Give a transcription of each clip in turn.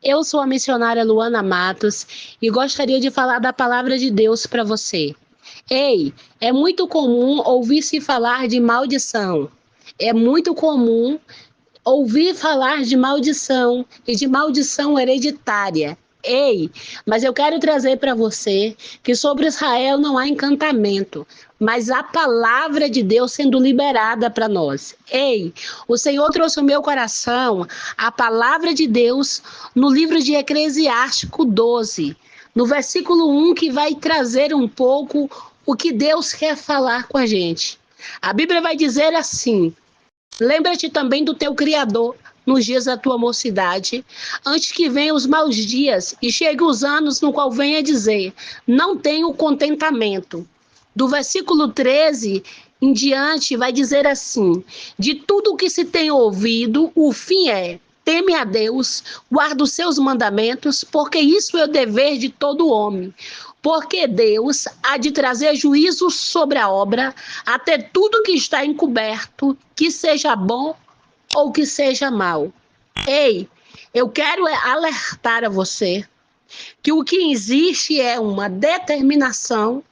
Eu sou a missionária Luana Matos e gostaria de falar da palavra de Deus para você. Ei, é muito comum ouvir-se falar de maldição. É muito comum ouvir falar de maldição e de maldição hereditária. Ei, mas eu quero trazer para você que sobre Israel não há encantamento, mas a palavra de Deus sendo liberada para nós. Ei, o Senhor trouxe ao meu coração a palavra de Deus no livro de Eclesiástico 12, no versículo 1, que vai trazer um pouco o que Deus quer falar com a gente. A Bíblia vai dizer assim: lembra-te também do teu Criador nos dias da tua mocidade, antes que venham os maus dias e cheguem os anos no qual venha dizer, não tenho contentamento. Do versículo 13 em diante vai dizer assim, de tudo o que se tem ouvido, o fim é, teme a Deus, guarda os seus mandamentos, porque isso é o dever de todo homem. Porque Deus há de trazer juízo sobre a obra, até tudo que está encoberto, que seja bom ou que seja mal. Ei, eu quero alertar a você que o que existe é uma determinação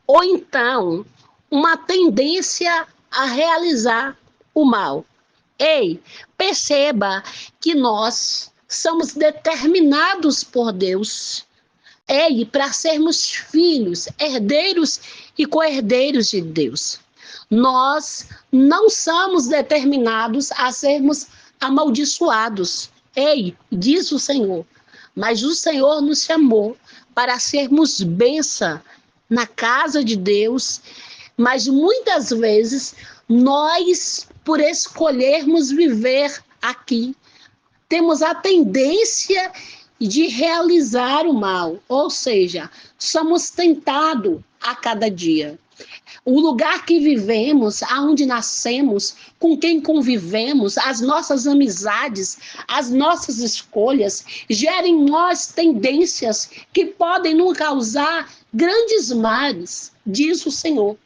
ou então uma tendência a realizar o mal. Ei, perceba que nós somos determinados por Deus. Ei, para sermos filhos, herdeiros e co-herdeiros de Deus. Nós não somos determinados a sermos amaldiçoados. Ei, diz o Senhor. Mas o Senhor nos chamou para sermos bênção na casa de Deus. Mas muitas vezes nós, por escolhermos viver aqui, temos a tendência de realizar o mal, ou seja, somos tentados a cada dia. O lugar que vivemos, aonde nascemos, com quem convivemos, as nossas amizades, as nossas escolhas, geram em nós tendências que podem nos causar grandes males, diz o Senhor.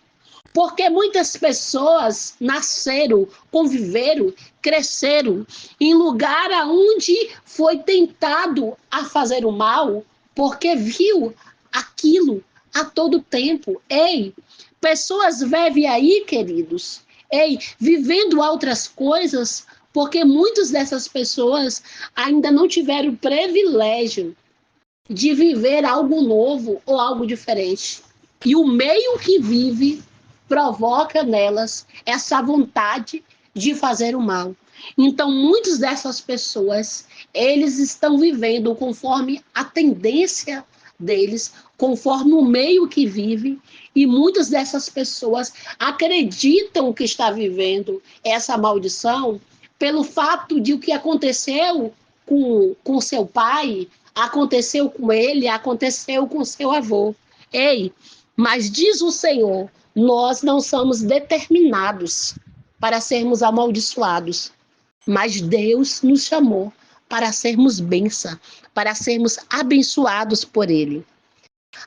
Porque muitas pessoas nasceram, conviveram, cresceram em lugar aonde foi tentado a fazer o mal, porque viu aquilo a todo tempo. Ei, pessoas vivem aí, queridos, ei, vivendo outras coisas, porque muitas dessas pessoas ainda não tiveram o privilégio de viver algo novo ou algo diferente. E o meio que vive provoca nelas essa vontade de fazer o mal. Então, muitas dessas pessoas, eles estão vivendo conforme a tendência deles, conforme o meio que vive, e muitas dessas pessoas acreditam que está vivendo essa maldição pelo fato de o que aconteceu com seu pai, aconteceu com ele, aconteceu com seu avô. Ei, mas diz o Senhor, nós não somos determinados para sermos amaldiçoados, mas Deus nos chamou para sermos bênção, para sermos abençoados por Ele.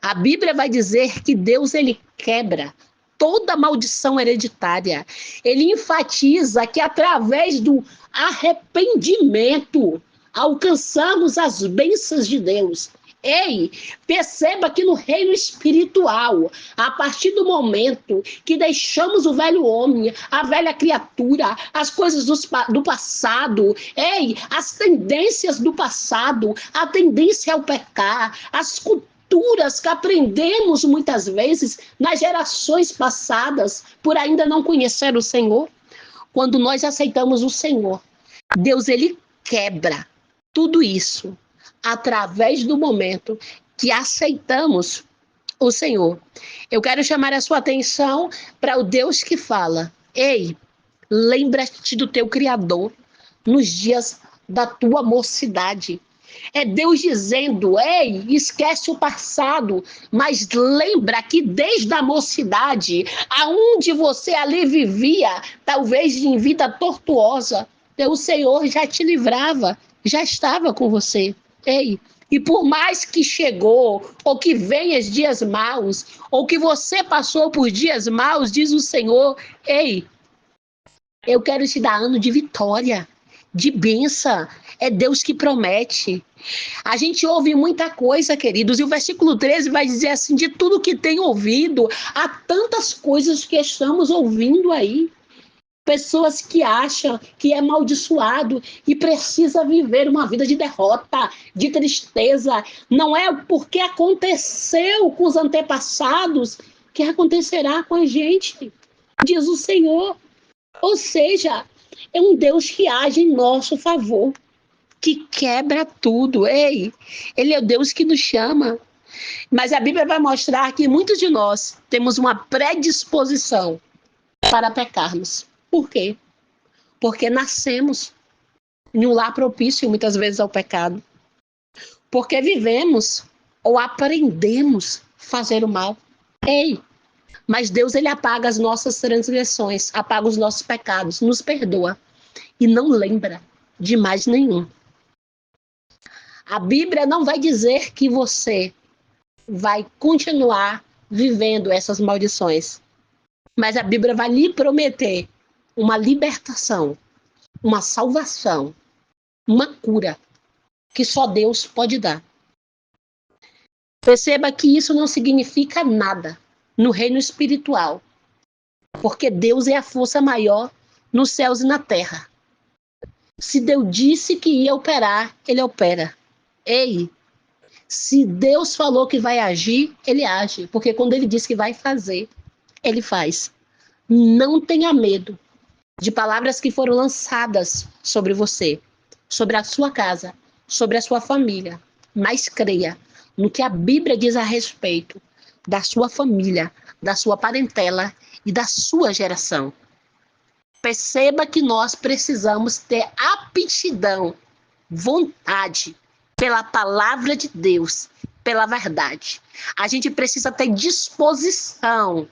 A Bíblia vai dizer que Deus, ele quebra toda maldição hereditária. Ele enfatiza que através do arrependimento alcançamos as bênçãos de Deus. Ei, perceba que no reino espiritual, a partir do momento que deixamos o velho homem, a velha criatura, as coisas do passado, ei, as tendências do passado, a tendência ao pecar, as culturas que aprendemos muitas vezes nas gerações passadas, por ainda não conhecer o Senhor, quando nós aceitamos o Senhor, Deus, ele quebra tudo isso através do momento que aceitamos o Senhor. Eu quero chamar a sua atenção para o Deus que fala. Ei, lembra-te do teu Criador nos dias da tua mocidade. É Deus dizendo, ei, esquece o passado, mas lembra que desde a mocidade, aonde você ali vivia, talvez em vida tortuosa, o Senhor já te livrava, já estava com você. Ei, e por mais que chegou, ou que venha dias maus, ou que você passou por dias maus, diz o Senhor, ei, eu quero te dar ano de vitória, de bênção. É Deus que promete. A gente ouve muita coisa, queridos, e o versículo 13 vai dizer assim: de tudo que tem ouvido, há tantas coisas que estamos ouvindo aí. Pessoas que acham que é amaldiçoado e precisa viver uma vida de derrota, de tristeza. Não é porque aconteceu com os antepassados que acontecerá com a gente, diz o Senhor. Ou seja, é um Deus que age em nosso favor, que quebra tudo. Ei, Ele é o Deus que nos chama. Mas a Bíblia vai mostrar que muitos de nós temos uma predisposição para pecarmos. Por quê? Porque nascemos em um lar propício muitas vezes ao pecado. Porque vivemos ou aprendemos a fazer o mal. Ei, mas Deus, ele apaga as nossas transgressões, apaga os nossos pecados, nos perdoa e não lembra de mais nenhum. A Bíblia não vai dizer que você vai continuar vivendo essas maldições, mas a Bíblia vai lhe prometer uma libertação, uma salvação, uma cura que só Deus pode dar. Perceba que isso não significa nada no reino espiritual, porque Deus é a força maior nos céus e na terra. Se Deus disse que ia operar, ele opera. Ei, se Deus falou que vai agir, ele age, porque quando ele diz que vai fazer, ele faz. Não tenha medo de palavras que foram lançadas sobre você, sobre a sua casa, sobre a sua família, mas creia no que a Bíblia diz a respeito da sua família, da sua parentela e da sua geração. Perceba que nós precisamos ter aptidão, vontade pela palavra de Deus, pela verdade. A gente precisa ter disposição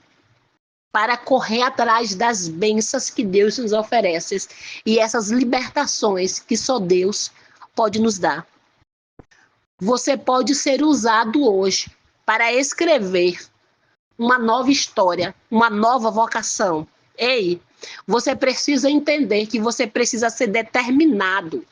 para correr atrás das bênçãos que Deus nos oferece e essas libertações que só Deus pode nos dar. Você pode ser usado hoje para escrever uma nova história, uma nova vocação. Ei, você precisa entender que você precisa ser determinado.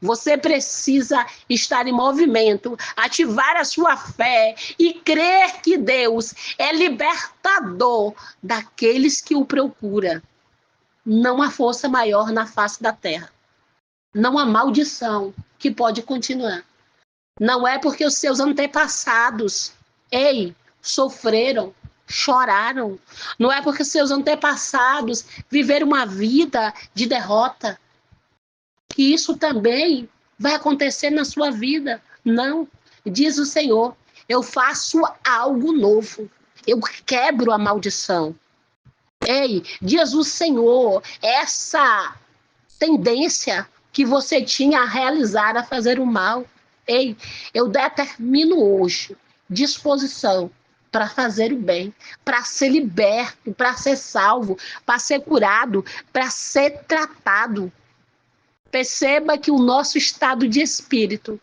Você precisa estar em movimento, ativar a sua fé e crer que Deus é libertador daqueles que o procuram. Não há força maior na face da terra. Não há maldição que pode continuar. Não é porque os seus antepassados, sofreram, choraram. Não é porque seus antepassados viveram uma vida de derrota que isso também vai acontecer na sua vida. Não, diz o Senhor, eu faço algo novo, eu quebro a maldição. Diz o Senhor, essa tendência que você tinha a realizar, a fazer o mal, eu determino hoje disposição para fazer o bem, para ser liberto, para ser salvo, para ser curado, para ser tratado. Perceba que o nosso estado de espírito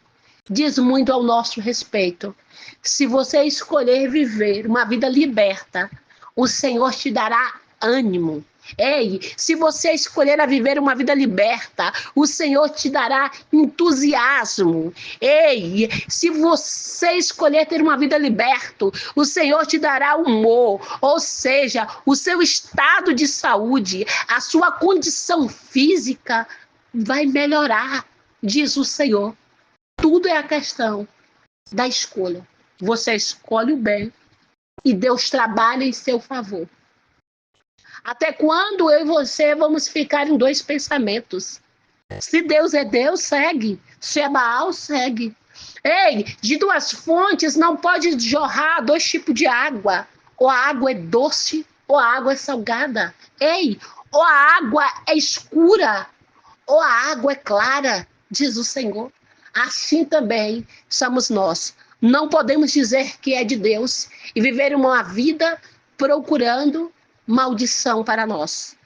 diz muito ao nosso respeito. Se você escolher viver uma vida liberta, o Senhor te dará ânimo. Se você escolher a viver uma vida liberta, o Senhor te dará entusiasmo. Se você escolher ter uma vida liberta, o Senhor te dará humor. Ou seja, o seu estado de saúde, a sua condição física vai melhorar, diz o Senhor. Tudo é a questão da escolha. Você escolhe o bem e Deus trabalha em seu favor. Até quando eu e você vamos ficar em dois pensamentos? Se Deus é Deus, segue. Se é Baal, segue. De duas fontes não pode jorrar dois tipos de água. Ou a água é doce, ou a água é salgada. Ou a água é escura, ou a água é clara, diz o Senhor. Assim também somos nós. Não podemos dizer que é de Deus e viver uma vida procurando maldição para nós.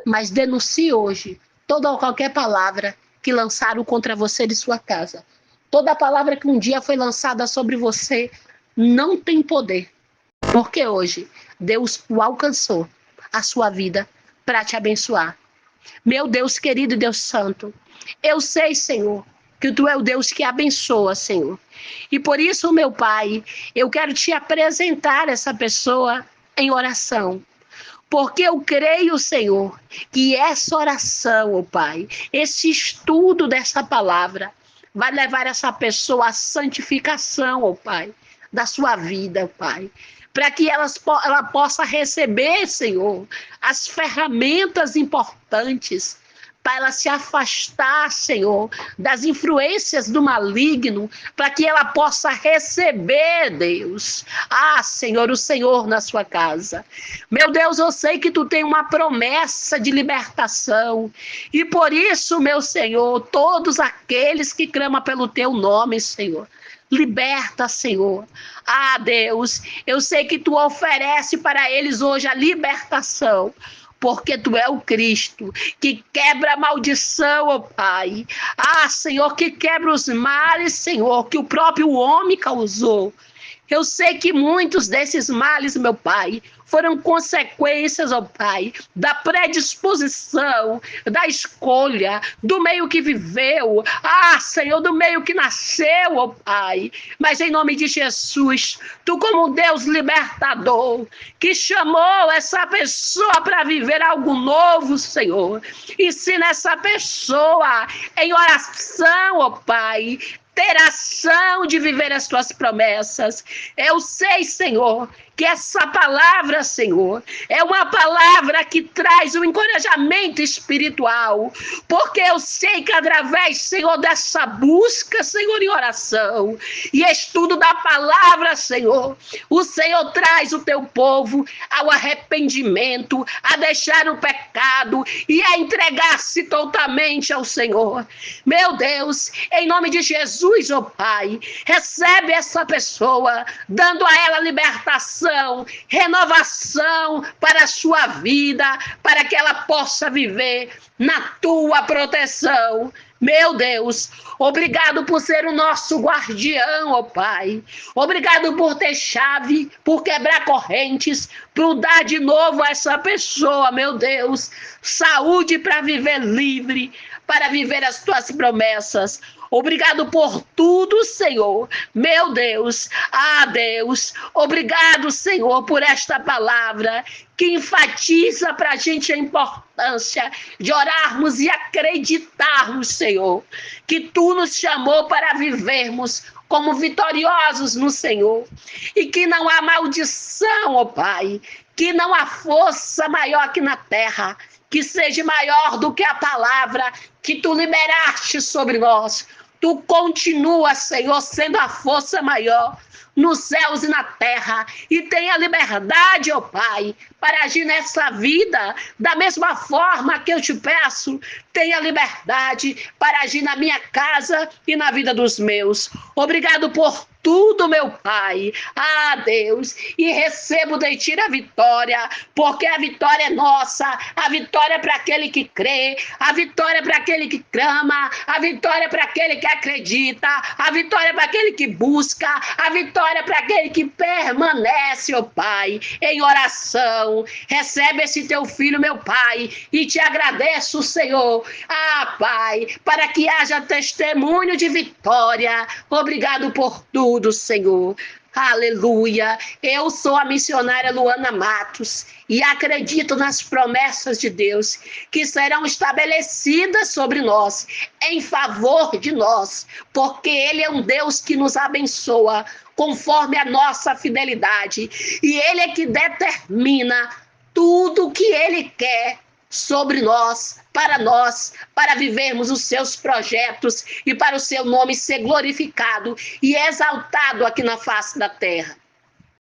Mas denuncie hoje toda ou qualquer palavra que lançaram contra você e sua casa. Toda palavra que um dia foi lançada sobre você não tem poder. Porque hoje Deus o alcançou, a sua vida, para te abençoar. Meu Deus querido e Deus santo, eu sei, Senhor, que tu é o Deus que abençoa, Senhor. E por isso, meu Pai, eu quero te apresentar essa pessoa em oração. Porque eu creio, Senhor, que essa oração, ó Pai, esse estudo dessa palavra, vai levar essa pessoa à santificação, ó Pai, da sua vida, Pai. Para que ela possa receber, Senhor, as ferramentas importantes para ela se afastar, Senhor, das influências do maligno, para que ela possa receber, Deus. Ah, Senhor, o Senhor na sua casa. Meu Deus, eu sei que tu tem uma promessa de libertação, e por isso, meu Senhor, todos aqueles que clamam pelo teu nome, Senhor, liberta, Senhor. Ah, Deus, eu sei que tu oferece para eles hoje a libertação, porque tu é o Cristo, que quebra a maldição, ó Pai. Ah, Senhor, que quebra os males, Senhor, que o próprio homem causou. Eu sei que muitos desses males, meu Pai, foram consequências, ó Pai, da predisposição, da escolha, do meio que viveu, ah, Senhor, do meio que nasceu, ó Pai. Mas em nome de Jesus, tu como um Deus libertador, que chamou essa pessoa para viver algo novo, Senhor, ensina essa pessoa em oração, ó Pai, ter ação de viver as tuas promessas. Eu sei, Senhor, que essa palavra, Senhor, é uma palavra que traz um encorajamento espiritual, porque eu sei que através, Senhor, dessa busca, Senhor, em oração e estudo da palavra, Senhor, o Senhor traz o teu povo ao arrependimento, a deixar o pecado e a entregar-se totalmente ao Senhor. Meu Deus, em nome de Jesus, ó Pai, recebe essa pessoa, dando a ela libertação, renovação para a sua vida, para que ela possa viver na tua proteção. Meu Deus, obrigado por ser o nosso guardião, ó Pai. Obrigado por ter chave, por quebrar correntes, por dar de novo a essa pessoa, meu Deus, saúde para viver livre, para viver as tuas promessas. Obrigado por tudo, Senhor. Meu Deus, ah, Deus, obrigado, Senhor, por esta palavra que enfatiza para a gente a importância de orarmos e acreditarmos, Senhor, que tu nos chamou para vivermos como vitoriosos no Senhor e que não há maldição, ó Pai, que não há força maior aqui na terra que seja maior do que a palavra que tu liberaste sobre nós. Tu continua, Senhor, sendo a força maior nos céus e na terra, e tenha liberdade, ó Pai, para agir nessa vida, da mesma forma que eu te peço, tenha liberdade para agir na minha casa e na vida dos meus. Obrigado por tudo, meu Pai. Ah, Deus, e recebo de ti a vitória, porque a vitória é nossa, a vitória é para aquele que crê, a vitória é para aquele que clama, a vitória é para aquele que acredita, a vitória é para aquele que busca, a vitória é para aquele que permanece, ó Pai, em oração. Recebe esse teu filho, meu Pai, e te agradeço, Senhor. Ah, Pai, para que haja testemunho de vitória. Obrigado por tudo, Senhor. Aleluia. Eu sou a missionária Luana Matos e acredito nas promessas de Deus que serão estabelecidas sobre nós, em favor de nós, porque Ele é um Deus que nos abençoa conforme a nossa fidelidade, e Ele é que determina tudo o que Ele quer sobre nós, para vivermos os seus projetos e para o seu nome ser glorificado e exaltado aqui na face da terra.